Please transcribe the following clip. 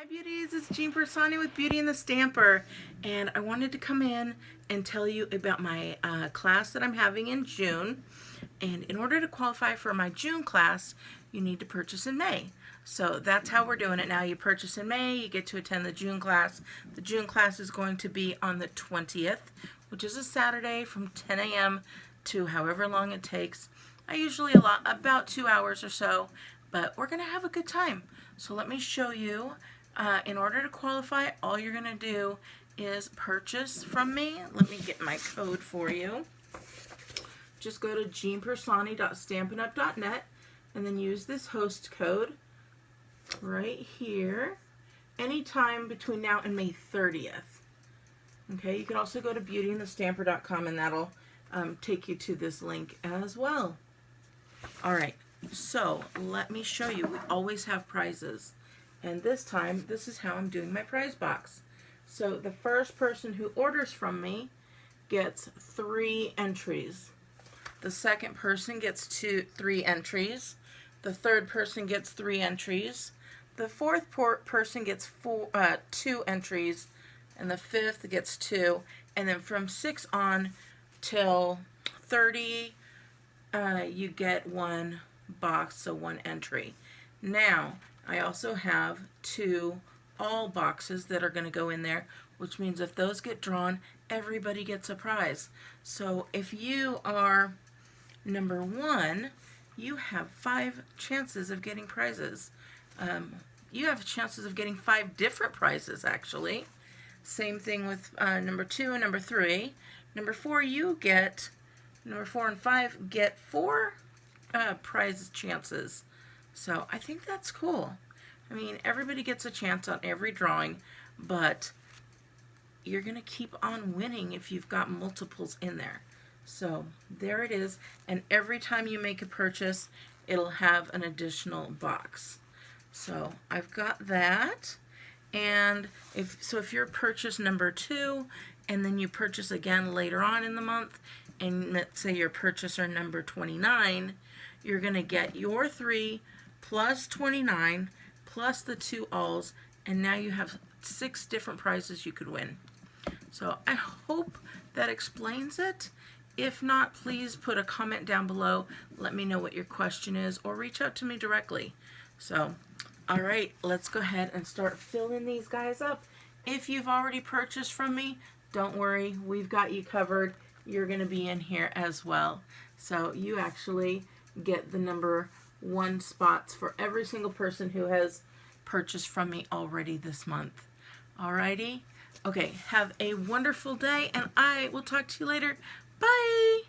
Hi beauties, it's Jean Piersanti with Beauty and the Stamper, and I wanted to come in and tell you about my class that I'm having in June. And in order to qualify for my June class, you need to purchase in May. So that's how we're doing it now. You purchase in May, you get to attend the June class. The June class is going to be on the 20th, which is a Saturday from 10 a.m. to however long it takes. I usually allot about 2 hours or so, but we're going to have a good time. So let me show you. In order to qualify, all you're going to do is purchase from me. Let me get my code for you. Just go to jeanpiersanti.stampinup.net and then use this host code right here anytime between now and May 30th. Okay, you can also go to beautyandthestamper.com and that'll take you to this link as well. Alright, so let me show you. We always have prizes. And this time, this is how I'm doing my prize box. So the first person who orders from me gets 3 entries. The second person gets 3 entries. The third person gets 3 entries. The fourth person gets 2 entries. And the fifth gets 2. And then from 6 on till 30, you get 1 box, so 1 entry. Now, I also have 2 all boxes that are going to go in there, which means if those get drawn, everybody gets a prize. So if you are number 1, you have 5 chances of getting prizes. You have chances of getting 5 different prizes, actually. Same thing with number 2 and number 3. Number 4, number 4 and 5 get 4 prize chances. So I think that's cool. I mean, everybody gets a chance on every drawing, but you're going to keep on winning if you've got multiples in there. So there it is. And every time you make a purchase, it'll have an additional box. So I've got that. And if you're purchase number 2, and then you purchase again later on in the month, and let's say your purchaser number 29, you're going to get your 3 plus 29 plus the 2 alls, and now you have 6 different prizes you could win. So I hope that explains it. If not, please put a comment down below. Let me know what your question is, or reach out to me directly. So, alright, let's go ahead and start filling these guys up. If you've already purchased from me, don't worry, we've got you covered. You're going to be in here as well. So you actually get the number 1 spots for every single person who has purchased from me already this month. Alrighty? Okay, have a wonderful day, and I will talk to you later. Bye!